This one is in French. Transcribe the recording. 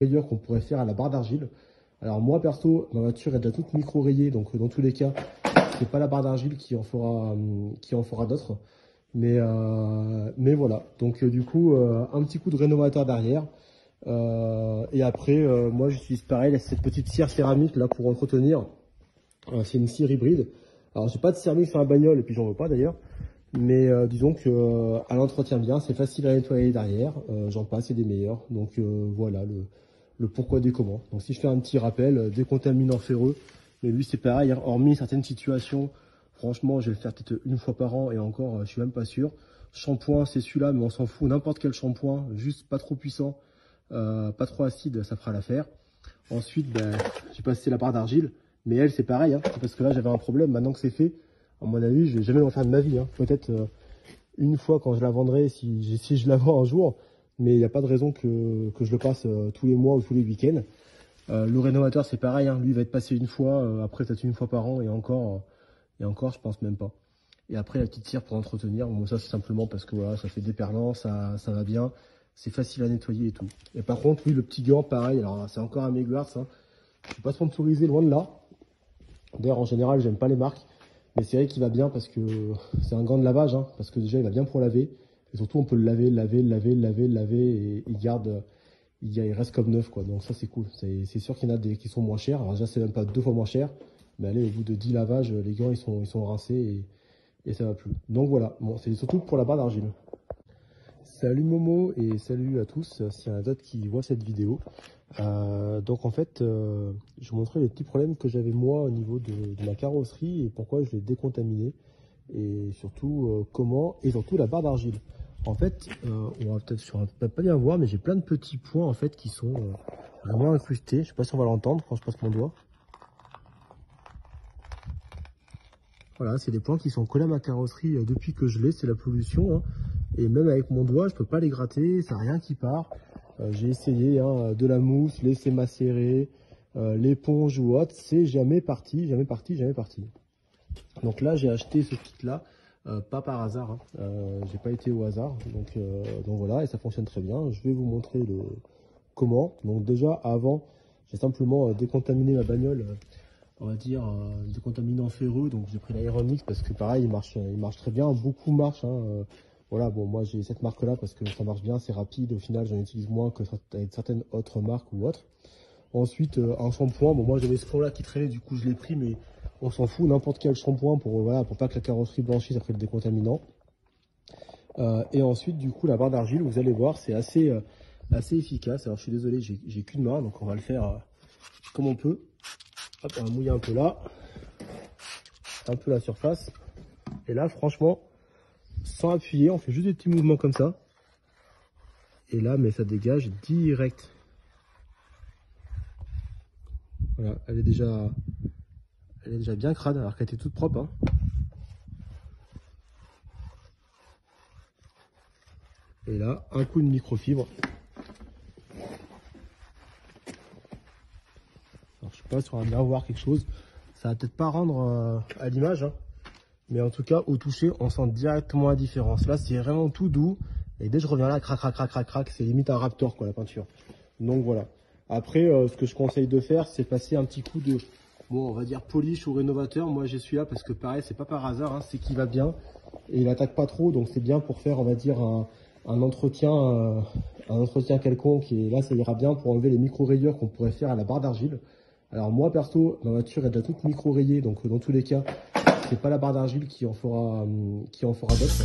rayures qu'on pourrait faire à la barre d'argile. Alors moi perso, ma voiture est déjà toute micro rayée, donc dans tous les cas, c'est pas la barre d'argile qui en fera d'autres. Mais voilà. Donc du coup, un petit coup de rénovateur derrière. Et après, moi j'utilise pareil cette petite cire céramique là pour entretenir. C'est une cire hybride. Alors j'ai pas de céramique sur la bagnole et puis j'en veux pas d'ailleurs. Mais disons que elle entretient bien, c'est facile à nettoyer derrière. J'en passe, c'est des meilleurs. Donc voilà le pourquoi du comment. Donc si je fais un petit rappel, décontaminant ferreux. Mais lui c'est pareil, hein, hormis certaines situations, franchement je vais le faire peut-être une fois par an et encore je suis même pas sûr. Shampoing c'est celui-là mais on s'en fout, n'importe quel shampoing, juste pas trop puissant, pas trop acide, ça fera l'affaire. Ensuite j'ai passé la barre d'argile, mais elle c'est pareil, hein, c'est parce que là j'avais un problème, maintenant que c'est fait, à mon avis je vais jamais l'en faire de ma vie. Hein. Peut-être une fois quand je la vendrai si je la vends un jour. Mais il n'y a pas de raison que je le passe tous les mois ou tous les week-ends. Le rénovateur, c'est pareil, hein. Lui, il va être passé une fois, après peut-être une fois par an, et encore, je pense même pas. Et après, la petite cire pour entretenir, bon, ça c'est simplement parce que voilà, ça fait déperlant, ça va bien, c'est facile à nettoyer et tout. Et par contre, oui, le petit gant, pareil, alors c'est encore un Meguiar's, hein. Je suis pas sponsorisé, loin de là. D'ailleurs, en général, j'aime pas les marques, mais c'est vrai qu'il va bien parce que c'est un gant de lavage, hein, parce que déjà, il va bien pour laver. Et surtout, on peut le laver, et il reste comme neuf, quoi. Donc ça, c'est cool. C'est sûr qu'il y en a des qui sont moins chers. Alors déjà, c'est même pas 2 fois moins cher. Mais allez, au bout de 10 lavages, les gants, ils sont rincés et ça va plus. Donc voilà. Bon, c'est surtout pour la barre d'argile. Salut Momo et salut à tous, s'il y en a d'autres qui voient cette vidéo. Donc en fait, je vous montrais les petits problèmes que j'avais moi au niveau de ma carrosserie et pourquoi je l'ai décontaminé. Et surtout comment, et surtout la barre d'argile. En fait, on va peut-être pas bien voir, mais j'ai plein de petits points en fait qui sont vraiment incrustés. Je sais pas si on va l'entendre quand je passe mon doigt. Voilà, c'est des points qui sont collés à ma carrosserie depuis que je l'ai, c'est la pollution. Hein. Et même avec mon doigt, je peux pas les gratter, ça n'a rien qui part. J'ai essayé hein, de la mousse, laisser macérer, l'éponge ou autre, c'est jamais parti, jamais parti, jamais parti. Donc là, j'ai acheté ce kit-là, pas par hasard, hein. J'ai pas été au hasard, donc voilà, et ça fonctionne très bien. Je vais vous montrer le comment. Donc déjà, avant, j'ai simplement décontaminé ma bagnole, on va dire, décontaminant ferreux. Donc j'ai pris l'Aeronix parce que pareil, il marche très bien, beaucoup marchent. Hein, voilà, bon, moi j'ai cette marque-là parce que ça marche bien, c'est rapide. Au final, j'en utilise moins que avec certaines autres marques ou autres. Ensuite, un shampoing. Bon, moi j'avais ce fond-là qui traînait, du coup je l'ai pris, mais on s'en fout, n'importe quel shampoing pour, voilà, pour pas que la carrosserie blanchisse après le décontaminant. Et ensuite, du coup, la barre d'argile, vous allez voir, c'est assez efficace. Alors je suis désolé, j'ai qu'une main, donc on va le faire comme on peut. Hop, on va mouiller un peu là, un peu la surface. Et là, franchement, sans appuyer, on fait juste des petits mouvements comme ça. Et là, mais ça dégage direct. Voilà, elle est déjà bien crade, alors qu'elle était toute propre. Hein. Et là, un coup de microfibre. Alors, je sais pas si on va bien voir quelque chose. Ça va peut-être pas rendre à l'image, hein. Mais en tout cas, au toucher, on sent directement la différence. Là, c'est vraiment tout doux. Et dès que je reviens là, crac, crac, crac, crac, crac, c'est limite un Raptor, quoi, la peinture. Donc voilà. Après, ce que je conseille de faire, c'est passer un petit coup de, bon, on va dire polish ou rénovateur. Moi, j'ai celui-là parce que pareil, c'est pas par hasard, hein, c'est qu'il va bien. Et il attaque pas trop, donc c'est bien pour faire, on va dire, un entretien quelconque. Et là, ça ira bien pour enlever les micro-rayures qu'on pourrait faire à la barre d'argile. Alors moi, perso, ma voiture est déjà toute micro-rayée, donc dans tous les cas, c'est pas la barre d'argile qui en fera d'autres.